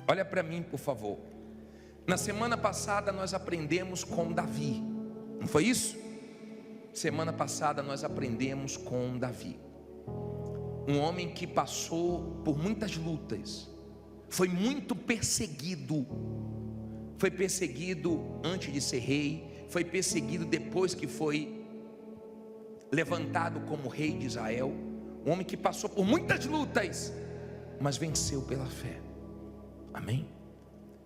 Olha para mim, por favor. Na semana passada nós aprendemos com Davi, não foi isso? Semana passada nós aprendemos com Davi, um homem que passou por muitas lutas, foi muito perseguido. Foi perseguido antes de ser rei, foi perseguido depois que foi levantado como rei de Israel. Um homem que passou por muitas lutas, mas venceu pela fé. Amém?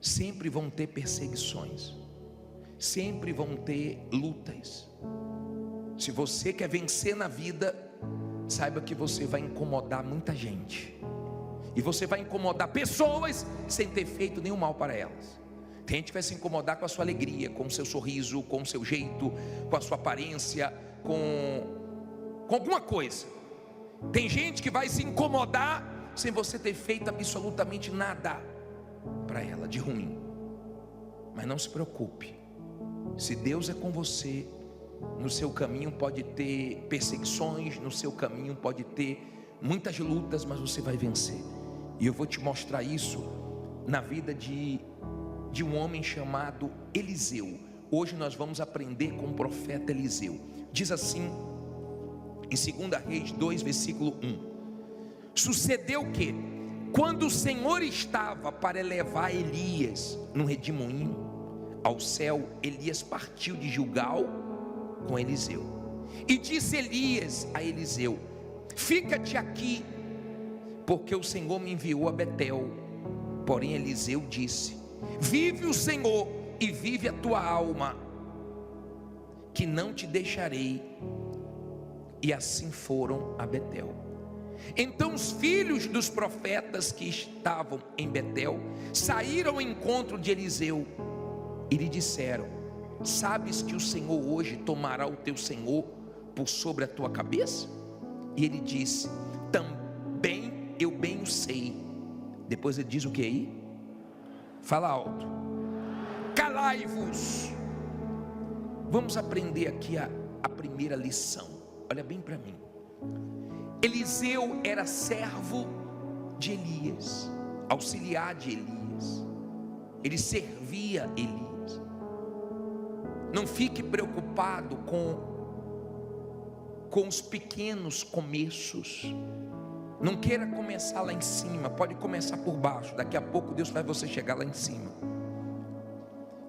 Sempre vão ter perseguições, sempre vão ter lutas. Se você quer vencer na vida, saiba que você vai incomodar muita gente, e você vai incomodar pessoas sem ter feito nenhum mal para elas. Tem gente que vai se incomodar com a sua alegria, com o seu sorriso, com o seu jeito, com a sua aparência, com alguma coisa. Tem gente que vai se incomodar sem você ter feito absolutamente nada para ela de ruim. Mas não se preocupe, se Deus é com você, no seu caminho pode ter perseguições, no seu caminho pode ter muitas lutas, mas você vai vencer. E eu vou te mostrar isso na vida de um homem chamado Eliseu. Hoje nós vamos aprender com o profeta Eliseu. Diz assim em 2 Reis 2, versículo 1: sucedeu que, quando o Senhor estava para elevar Elias num redemoinho ao céu, Elias partiu de Gilgal com Eliseu. E disse Elias a Eliseu: fica-te aqui, porque o Senhor me enviou a Betel. Porém Eliseu disse: vive o Senhor e vive a tua alma, que não te deixarei. E assim foram a Betel. Então os filhos dos profetas que estavam em Betel saíram ao encontro de Eliseu e lhe disseram: sabes que o Senhor hoje tomará o teu senhor por sobre a tua cabeça? E ele disse: também eu bem o sei. Depois ele diz o que aí? Fala alto: calai-vos. Vamos aprender aqui a primeira lição. Olha bem para mim. Eliseu era servo de Elias, auxiliar de Elias. Ele servia Elias. Não fique preocupado com os pequenos começos. Não queira começar lá em cima, pode começar por baixo. Daqui a pouco Deus faz você chegar lá em cima.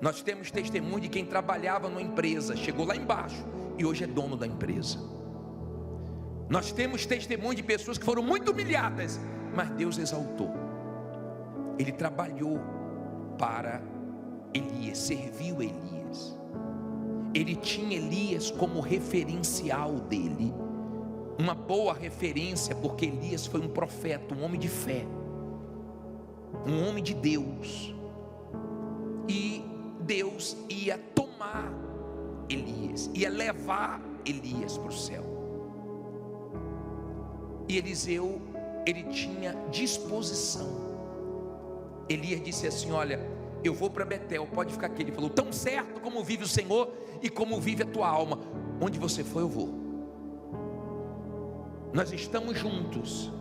Nós temos testemunho de quem trabalhava numa empresa, chegou lá embaixo e hoje é dono da empresa. Nós temos testemunho de pessoas que foram muito humilhadas, mas Deus exaltou. Ele trabalhou para Elias, serviu Elias. Ele tinha Elias como referencial dele, uma boa referência, porque Elias foi um profeta, um homem de fé, um homem de Deus. E Deus ia tomar Elias, ia levar Elias para o céu. E Eliseu, ele tinha disposição. Elias disse assim: olha, eu vou para Betel, pode ficar aqui. Ele falou: tão certo como vive o Senhor e como vive a tua alma, onde você for eu vou. Nós estamos juntos.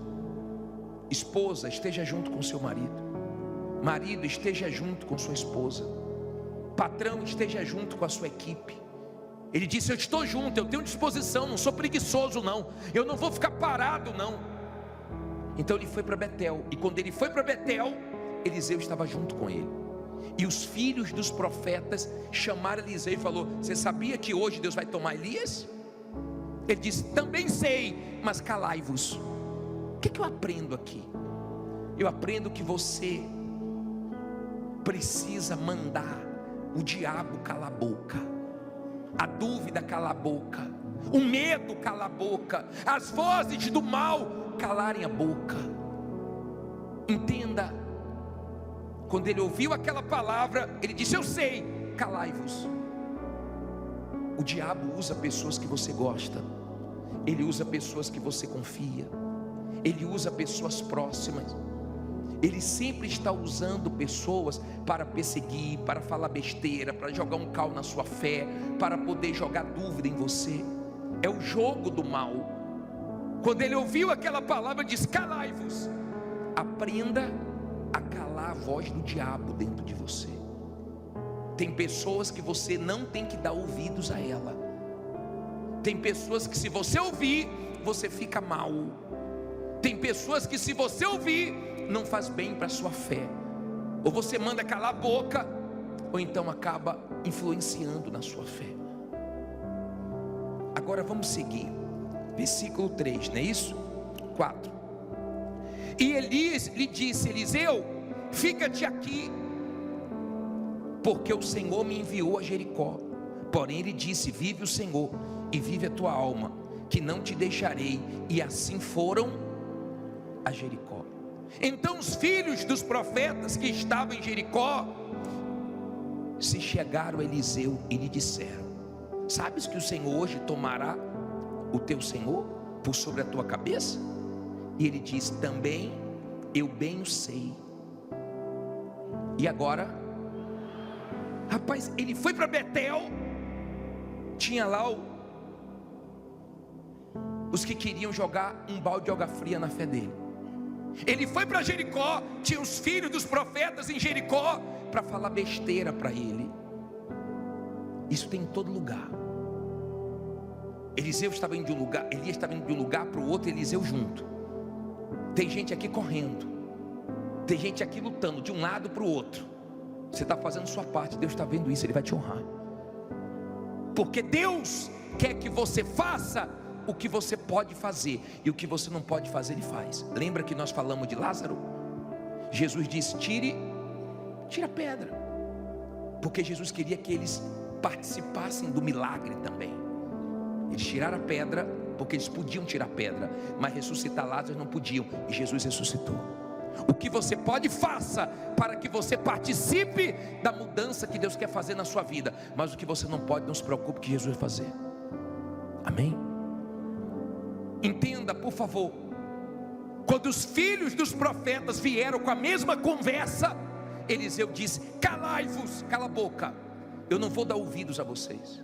Esposa, esteja junto com seu marido. Marido, esteja junto com sua esposa. Patrão, esteja junto com a sua equipe. Ele disse: eu estou junto, eu tenho disposição, não sou preguiçoso não, eu não vou ficar parado não. Então ele foi para Betel, e quando ele foi para Betel, Eliseu estava junto com ele. E os filhos dos profetas chamaram Eliseu e falou: você sabia que hoje Deus vai tomar Elias? Ele disse: também sei, mas calai-vos. O que eu aprendo aqui? Eu aprendo que você precisa mandar o diabo calar a boca, a dúvida calar a boca, o medo calar a boca, as vozes do mal calarem a boca. Entenda, quando ele ouviu aquela palavra, ele disse: eu sei, calai-vos. O diabo usa pessoas que você gosta, ele usa pessoas que você confia, ele usa pessoas próximas. Ele sempre está usando pessoas para perseguir, para falar besteira, para jogar um cal na sua fé, para poder jogar dúvida em você. É o jogo do mal. Quando ele ouviu aquela palavra, disse: calai-vos. Aprenda a calar a voz do diabo dentro de você. Tem pessoas que você não tem que dar ouvidos a ela. Tem pessoas que se você ouvir, você fica mal. Tem pessoas que se você ouvir, não faz bem para a sua fé. Ou você manda calar a boca, ou então acaba influenciando na sua fé. Agora vamos seguir. Versículo 3, não é isso? 4. E Elias lhe disse: Eliseu, fica-te aqui, porque o Senhor me enviou a Jericó. Porém ele disse: vive o Senhor e vive a tua alma, que não te deixarei. E assim foram a Jericó. Então os filhos dos profetas que estavam em Jericó se chegaram a Eliseu e lhe disseram: sabes que o Senhor hoje tomará o teu senhor por sobre a tua cabeça? E ele diz: também eu bem o sei. E agora, rapaz, ele foi para Betel. Tinha lá os que queriam jogar um balde de água fria na fé dele. Ele foi para Jericó. Tinha os filhos dos profetas em Jericó para falar besteira para ele. Isso tem em todo lugar. Eliseu estava indo de um lugar, Elias estava indo de um lugar para o outro, Eliseu junto. Tem gente aqui correndo, tem gente aqui lutando de um lado para o outro. Você está fazendo sua parte, Deus está vendo isso, Ele vai te honrar. Porque Deus quer que você faça o que você pode fazer, e o que você não pode fazer, Ele faz. Lembra que nós falamos de Lázaro? Jesus disse: tira a pedra, porque Jesus queria que eles participassem do milagre também. Eles tiraram a pedra, porque eles podiam tirar a pedra, mas ressuscitar Lázaro não podiam, e Jesus ressuscitou. O que você pode, faça, para que você participe da mudança que Deus quer fazer na sua vida. Mas o que você não pode, não se preocupe, que Jesus vai fazer. Amém? Entenda, por favor. Quando os filhos dos profetas vieram com a mesma conversa, Eliseu disse: calai-vos, cala a boca, eu não vou dar ouvidos a vocês.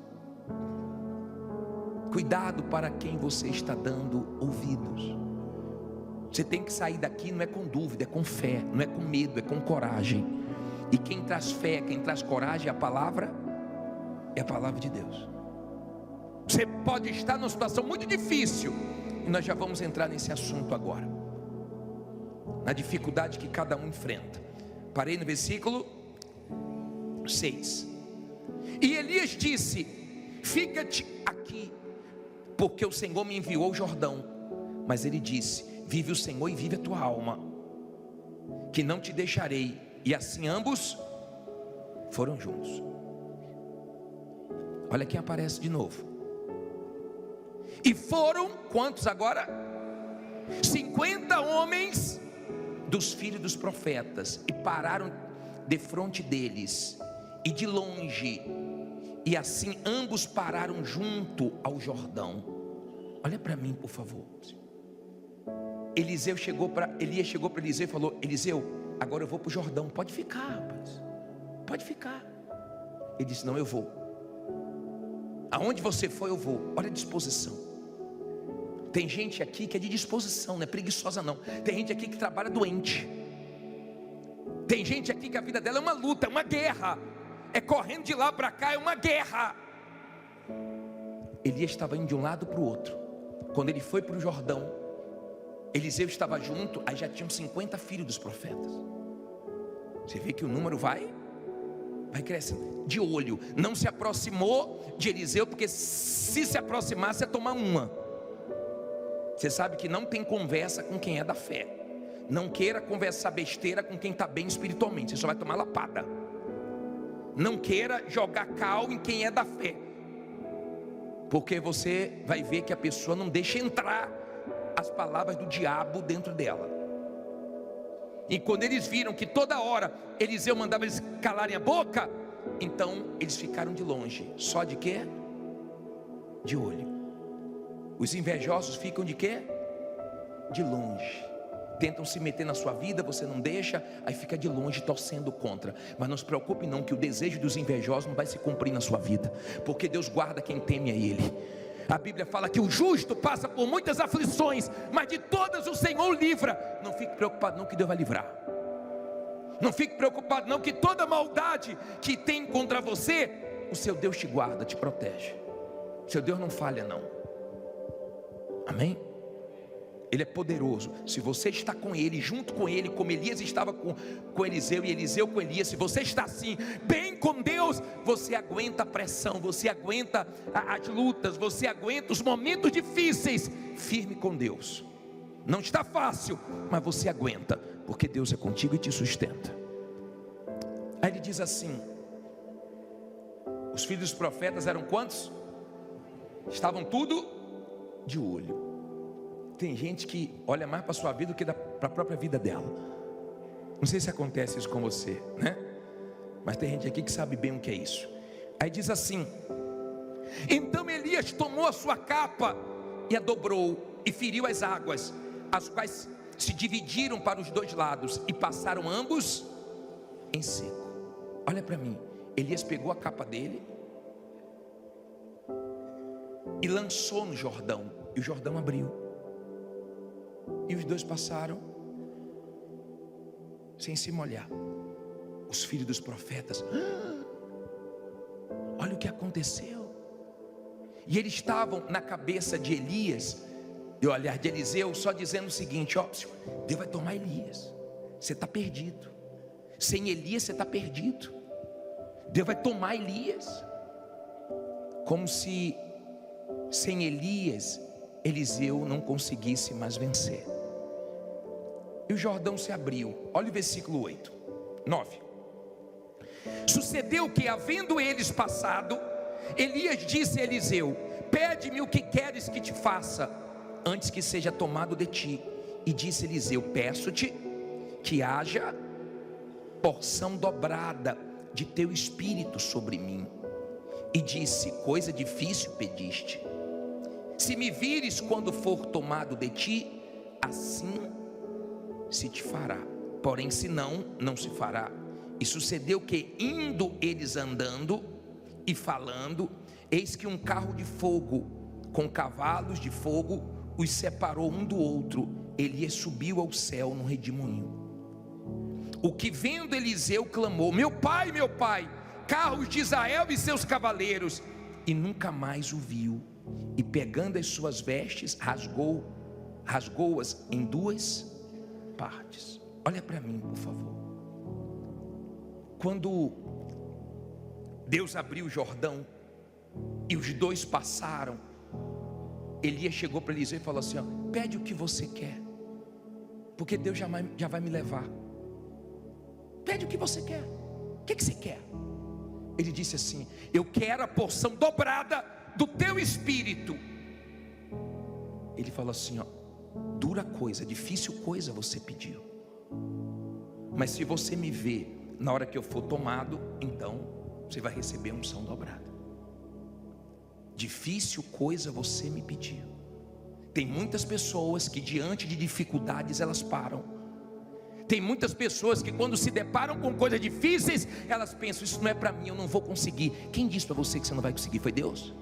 Cuidado para quem você está dando ouvidos. Você tem que sair daqui, não é com dúvida, é com fé, não é com medo, é com coragem. E quem traz fé, quem traz coragem, é a palavra de Deus. Você pode estar numa situação muito difícil, e nós já vamos entrar nesse assunto agora, na dificuldade que cada um enfrenta. Parei no versículo 6. E Elias disse: fica-te aqui, porque o Senhor me enviou ao Jordão. Mas ele disse: vive o Senhor e vive a tua alma, que não te deixarei. E assim ambos foram juntos. Olha quem aparece de novo. E foram, quantos agora? 50 homens dos filhos dos profetas, e pararam defronte deles, e de longe, e assim ambos pararam junto ao Jordão. Olha para mim, por favor. Elias chegou para Eliseu e falou: Eliseu, agora eu vou para o Jordão, pode ficar, rapaz, pode ficar. Ele disse: não, eu vou. Aonde você for, eu vou. Olha a disposição. Tem gente aqui que é de disposição, não é preguiçosa não. Tem gente aqui que trabalha doente. Tem gente aqui que a vida dela é uma luta, é uma guerra, é correndo de lá para cá, é uma guerra. Elias estava indo de um lado para o outro. Quando ele foi para o Jordão, Eliseu estava junto, aí já tinham 50 filhos dos profetas. Você vê que o número vai crescendo. De olho, não se aproximou de Eliseu, porque se aproximasse ia tomar uma. Você sabe que não tem conversa com quem é da fé. Não queira conversar besteira com quem está bem espiritualmente, você só vai tomar lapada. Não queira jogar cal em quem é da fé, porque você vai ver que a pessoa não deixa entrar as palavras do diabo dentro dela. E quando eles viram que toda hora Eliseu mandava eles calarem a boca, então eles ficaram de longe. Só de quê? De olho. Os invejosos ficam de quê? De longe. Tentam se meter na sua vida, você não deixa, aí fica de longe torcendo contra. Mas não se preocupe não, que o desejo dos invejosos não vai se cumprir na sua vida, porque Deus guarda quem teme a Ele. A Bíblia fala que o justo passa por muitas aflições, mas de todas o Senhor o livra. Não fique preocupado não, que Deus vai livrar. Não fique preocupado não, que toda maldade que tem contra você, o seu Deus te guarda, te protege. Seu Deus não falha não. Amém? Ele é poderoso. Se você está com Ele, junto com Ele, como Elias estava com Eliseu e Eliseu com Elias, se você está assim, bem com Deus, você aguenta a pressão, você aguenta as lutas, você aguenta os momentos difíceis, firme com Deus. Não está fácil, mas você aguenta, porque Deus é contigo e te sustenta. Aí ele diz assim: os filhos dos profetas eram quantos? Estavam tudo de olho. Tem gente que olha mais para a sua vida do que para a própria vida dela. Não sei se acontece isso com você, né? Mas tem gente aqui que sabe bem o que é isso. Aí diz assim: então Elias tomou a sua capa e a dobrou e feriu as águas, as quais se dividiram para os dois lados e passaram ambos em seco. Olha para mim, Elias pegou a capa dele e lançou no Jordão, e o Jordão abriu. E os dois passaram sem se molhar. Os filhos dos profetas, olha o que aconteceu. E eles estavam na cabeça de Elias, de Eliseu, só dizendo o seguinte: ó, Deus vai tomar Elias, você está perdido. Sem Elias você está perdido. Deus vai tomar Elias. Como se sem Elias Eliseu não conseguisse mais vencer. E o Jordão se abriu. Olha o versículo 8, 9. Sucedeu que, havendo eles passado, Elias disse a Eliseu: pede-me o que queres que te faça, antes que seja tomado de ti. E disse Eliseu: peço-te que haja porção dobrada de teu espírito sobre mim. E disse: coisa difícil pediste. Se me vires quando for tomado de ti, assim se te fará. Porém, se não, não se fará. E sucedeu que, indo eles andando e falando, eis que um carro de fogo com cavalos de fogo os separou um do outro. Elias subiu ao céu no redemoinho. O que vendo Eliseu clamou: meu pai, carros de Israel e seus cavaleiros. E nunca mais o viu. E pegando as suas vestes, rasgou-as em duas partes. Olha para mim, por favor. Quando Deus abriu o Jordão e os dois passaram, Elias chegou para Eliseu e falou assim: ó, pede o que você quer, porque Deus já vai me levar. Pede o que você quer. O que você quer? Ele disse assim: eu quero a porção dobrada do teu espírito. Ele falou assim: ó, dura coisa, difícil coisa você pediu, mas se você me ver na hora que eu for tomado, então você vai receber a unção dobrada. Difícil coisa você me pediu. Tem muitas pessoas que diante de dificuldades elas param. Tem muitas pessoas que quando se deparam com coisas difíceis, elas pensam: isso não é para mim, eu não vou conseguir. Quem disse para você que você não vai conseguir? Foi Deus?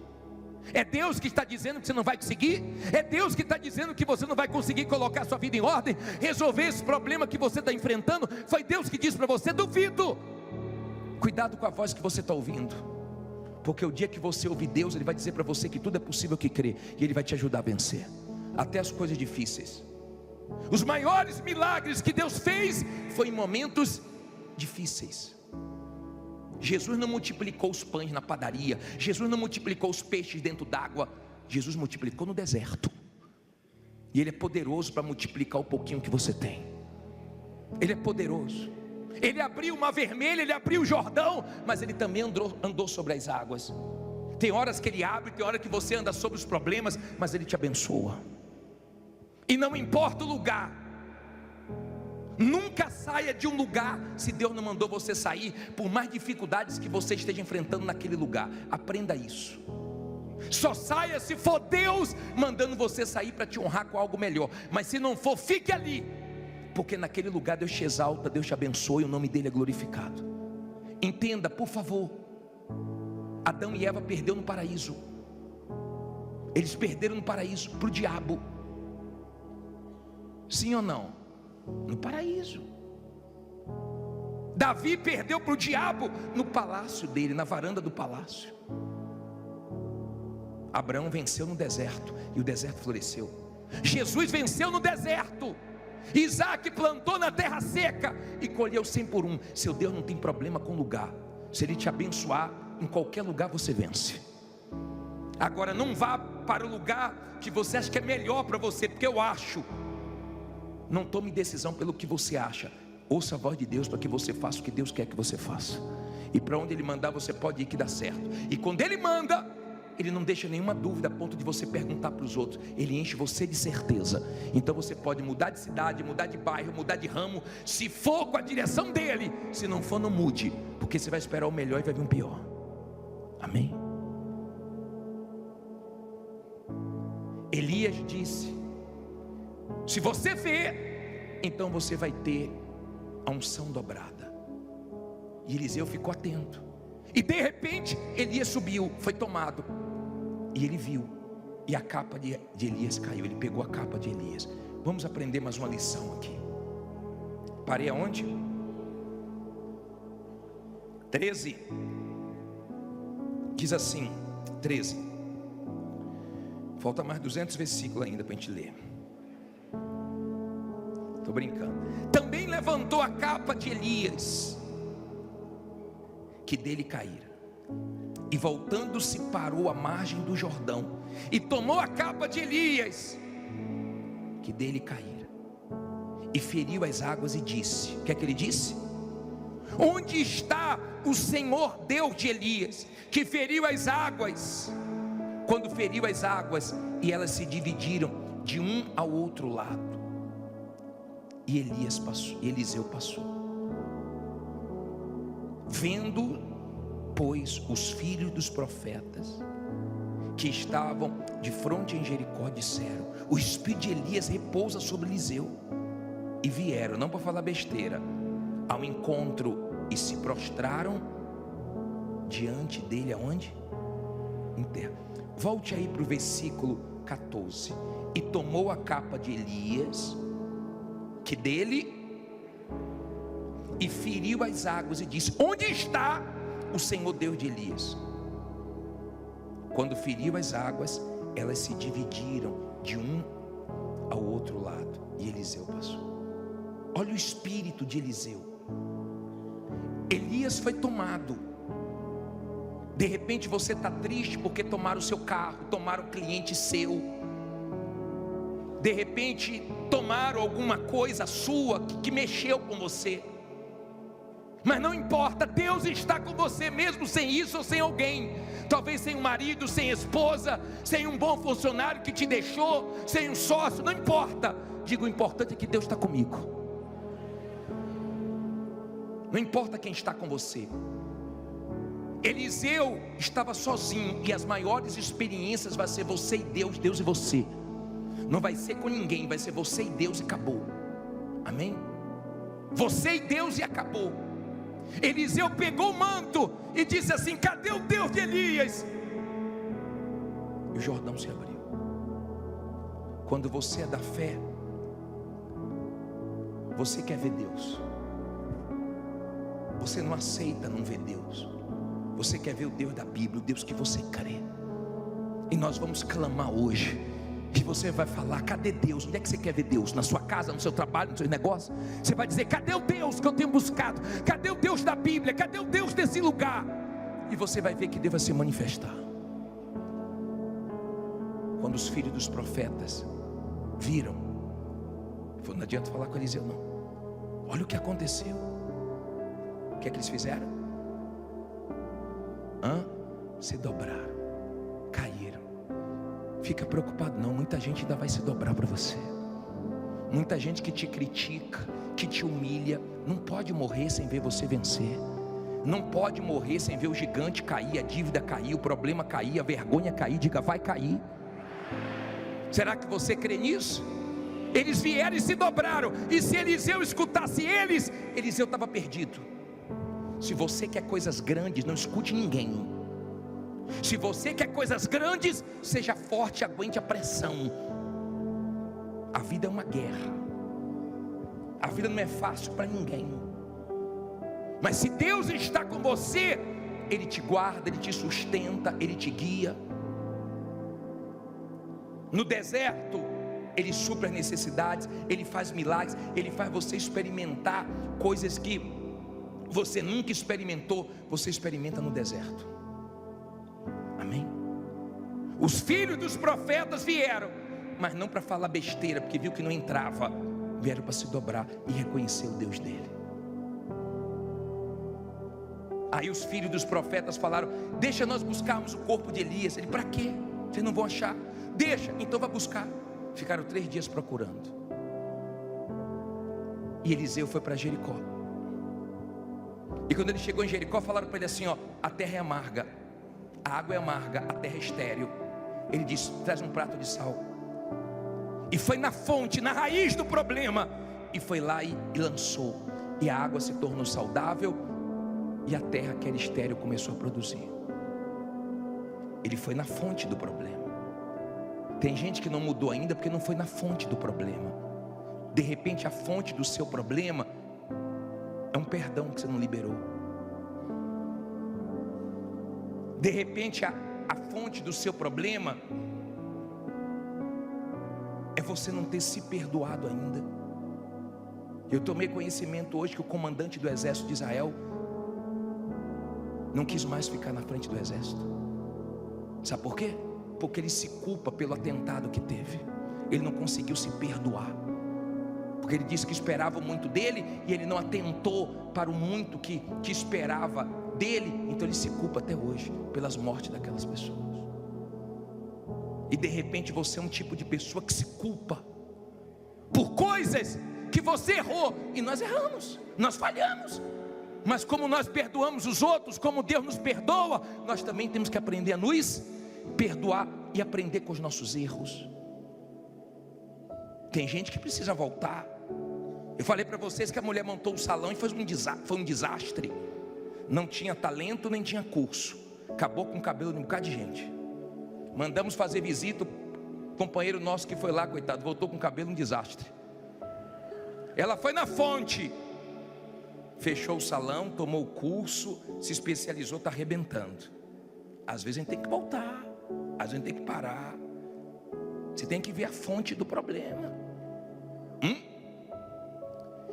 É Deus que está dizendo que você não vai conseguir? É Deus que está dizendo que você não vai conseguir colocar sua vida em ordem, resolver esse problema que você está enfrentando? Foi Deus que disse para você? Duvido. Cuidado com a voz que você está ouvindo, porque o dia que você ouvir Deus, Ele vai dizer para você que tudo é possível que crê, e Ele vai te ajudar a vencer até as coisas difíceis. Os maiores milagres que Deus fez foi em momentos difíceis. Jesus não multiplicou os pães na padaria, Jesus não multiplicou os peixes dentro d'água, Jesus multiplicou no deserto. E Ele é poderoso para multiplicar o pouquinho que você tem. Ele é poderoso. Ele abriu o mar vermelho, Ele abriu o Jordão, mas Ele também andou sobre as águas. Tem horas que Ele abre, tem horas que você anda sobre os problemas, mas Ele te abençoa. E não importa o lugar, nunca saia de um lugar se Deus não mandou você sair, por mais dificuldades que você esteja enfrentando naquele lugar. Aprenda isso. Só saia se for Deus mandando você sair para te honrar com algo melhor. Mas se não for, fique ali, porque naquele lugar Deus te exalta, Deus te abençoa e o nome dele é glorificado. Entenda, por favor. Adão e Eva perderam no paraíso. Eles perderam no paraíso para o diabo. Sim ou não? No paraíso. Davi perdeu para o diabo no palácio dele, na varanda do palácio. Abraão venceu no deserto e o deserto floresceu. Jesus venceu no deserto. Isaac plantou na terra seca e colheu 100 por 1. Seu Deus não tem problema com lugar. Se Ele te abençoar, em qualquer lugar você vence. Agora não vá para o lugar que você acha que é melhor para você, porque eu acho. Não tome decisão pelo que você acha. Ouça a voz de Deus para que você faça o que Deus quer que você faça. E para onde Ele mandar você pode ir que dá certo. E quando Ele manda, Ele não deixa nenhuma dúvida a ponto de você perguntar para os outros. Ele enche você de certeza. Então você pode mudar de cidade, mudar de bairro, mudar de ramo, se for com a direção dele. Se não for, não mude, porque você vai esperar o melhor e vai vir um pior. Amém? Elias disse: se você vê, então você vai ter a unção dobrada. E Eliseu ficou atento. E de repente Elias subiu, foi tomado. E ele viu, e a capa de Elias caiu. Ele pegou a capa de Elias. Vamos aprender mais uma lição aqui. Parei aonde? 13. Diz assim, 13. Falta mais 200 versículos ainda para a gente ler. Estou brincando. Também levantou a capa de Elias, que dele caíra, e voltando-se parou à margem do Jordão, e tomou a capa de Elias, que dele caíra, e feriu as águas e disse: o que é que ele disse? Onde está o Senhor Deus de Elias, que feriu as águas? Quando feriu as águas, e elas se dividiram de um ao outro lado, e Elias passou, e Eliseu passou. Vendo, pois, os filhos dos profetas que estavam de fronte em Jericó, disseram: o espírito de Elias repousa sobre Eliseu. E vieram, não para falar besteira, ao encontro e se prostraram diante dele. Aonde? Em terra. Volte aí para o versículo 14. E tomou a capa de Elias, que dele, e feriu as águas e disse: onde está o Senhor Deus de Elias? Quando feriu as águas, elas se dividiram de um ao outro lado, e Eliseu passou. Olha o espírito de Eliseu. Elias foi tomado. De repente você está triste porque tomaram o seu carro, tomaram um cliente seu. De repente tomaram alguma coisa sua que mexeu com você. Mas não importa, Deus está com você mesmo sem isso ou sem alguém. Talvez sem um marido, sem esposa, sem um bom funcionário que te deixou, sem um sócio, não importa. Digo, o importante é que Deus está comigo. Não importa quem está com você. Eliseu estava sozinho, e as maiores experiências vai ser você e Deus, Deus e você. Não vai ser com ninguém, vai ser você e Deus e acabou. Amém? Você e Deus e acabou. Eliseu pegou o manto e disse assim: cadê o Deus de Elias? E o Jordão se abriu. Quando você é da fé, você quer ver Deus. Você não aceita não ver Deus. Você quer ver o Deus da Bíblia, o Deus que você crê. E nós vamos clamar hoje. E você vai falar: cadê Deus? Onde é que você quer ver Deus? Na sua casa, no seu trabalho, no seu negócio? Você vai dizer: cadê o Deus que eu tenho buscado? Cadê o Deus da Bíblia? Cadê o Deus desse lugar? E você vai ver que Deus vai se manifestar. Quando os filhos dos profetas viram, não adianta falar com Eliseu não. Olha o que aconteceu. O que é que eles fizeram? Se dobraram, caíram. Fica preocupado não, muita gente ainda vai se dobrar para você. Muita gente que te critica, que te humilha, não pode morrer sem ver você vencer. Não pode morrer sem ver o gigante cair, a dívida cair, o problema cair, a vergonha cair. Diga: vai cair. Será que você crê nisso? Eles vieram e se dobraram. E se Eliseu escutasse eles, Eliseu estava perdido. Se você quer coisas grandes, não escute ninguém. Se você quer coisas grandes, seja forte, aguente a pressão. A vida é uma guerra. A vida não é fácil para ninguém. Mas se Deus está com você, Ele te guarda, Ele te sustenta, Ele te guia. No deserto, Ele supre as necessidades, Ele faz milagres, Ele faz você experimentar coisas que você nunca experimentou, você experimenta no deserto. Amém? Os filhos dos profetas vieram, mas não para falar besteira, porque viu que não entrava, vieram para se dobrar e reconhecer o Deus dele. Aí os filhos dos profetas falaram: deixa nós buscarmos o corpo de Elias. Ele: para quê? Vocês não vão achar. Deixa, então vai buscar. Ficaram 3 dias procurando. E Eliseu foi para Jericó. E quando ele chegou em Jericó, falaram para ele assim: ó, a terra é amarga, a água é amarga, a terra é estéril. Ele disse: traz um prato de sal. E foi na fonte, na raiz do problema, e foi lá e lançou. E a água se tornou saudável, e a terra que era estéril começou a produzir. Ele foi na fonte do problema. Tem gente que não mudou ainda porque não foi na fonte do problema. De repente a fonte do seu problema é um perdão que você não liberou. De repente a fonte do seu problema é você não ter se perdoado ainda. Eu tomei conhecimento hoje que o comandante do exército de Israel não quis mais ficar na frente do exército. Sabe por quê? Porque ele se culpa pelo atentado que teve. Ele não conseguiu se perdoar, porque ele disse que esperava muito dele e ele não atentou para o muito que esperava dele. Então ele se culpa até hoje pelas mortes daquelas pessoas. E de repente você é um tipo de pessoa que se culpa por coisas que você errou. E nós erramos, nós falhamos. Mas como nós perdoamos os outros, como Deus nos perdoa, nós também temos que aprender a nos perdoar e aprender com os nossos erros. Tem gente que precisa voltar. Eu falei para vocês que a mulher montou o salão e foi um desastre. Não tinha talento nem tinha curso. Acabou com o cabelo de um bocado de gente. Mandamos fazer visita, o companheiro nosso que foi lá, coitado, voltou com o cabelo um desastre. Ela foi na fonte, fechou o salão, tomou o curso, se especializou, está arrebentando. Às vezes a gente tem que voltar, às vezes a gente tem que parar. Você tem que ver a fonte do problema.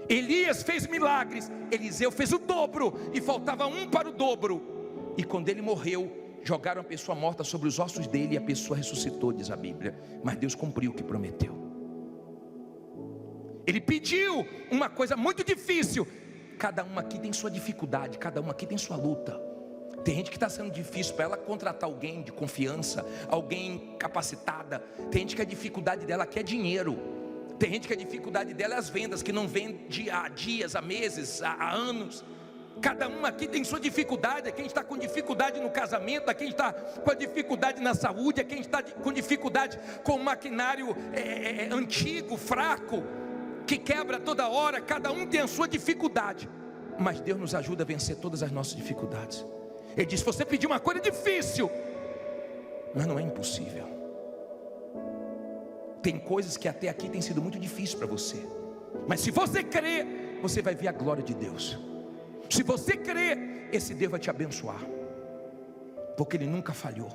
Elias fez milagres, Eliseu fez o dobro, e faltava um para o dobro. E quando ele morreu, jogaram a pessoa morta sobre os ossos dele, e a pessoa ressuscitou, diz a Bíblia. Mas Deus cumpriu o que prometeu. Ele pediu uma coisa muito difícil. Cada um aqui tem sua dificuldade, cada um aqui tem sua luta. Tem gente que está sendo difícil para ela contratar alguém de confiança, alguém capacitada. Tem gente que a dificuldade dela aqui é dinheiro. Tem gente que a dificuldade dela é as vendas, que não vende há dias, há meses, há anos. Cada um aqui tem sua dificuldade. É quem está com dificuldade no casamento, é quem está com a dificuldade na saúde, é quem está com dificuldade com o maquinário antigo, fraco, que quebra toda hora. Cada um tem a sua dificuldade, mas Deus nos ajuda a vencer todas as nossas dificuldades. Ele diz: você pediu uma coisa difícil, mas não é impossível. Tem coisas que até aqui tem sido muito difícil para você, mas se você crer, você vai ver a glória de Deus. Se você crer, esse Deus vai te abençoar, porque Ele nunca falhou.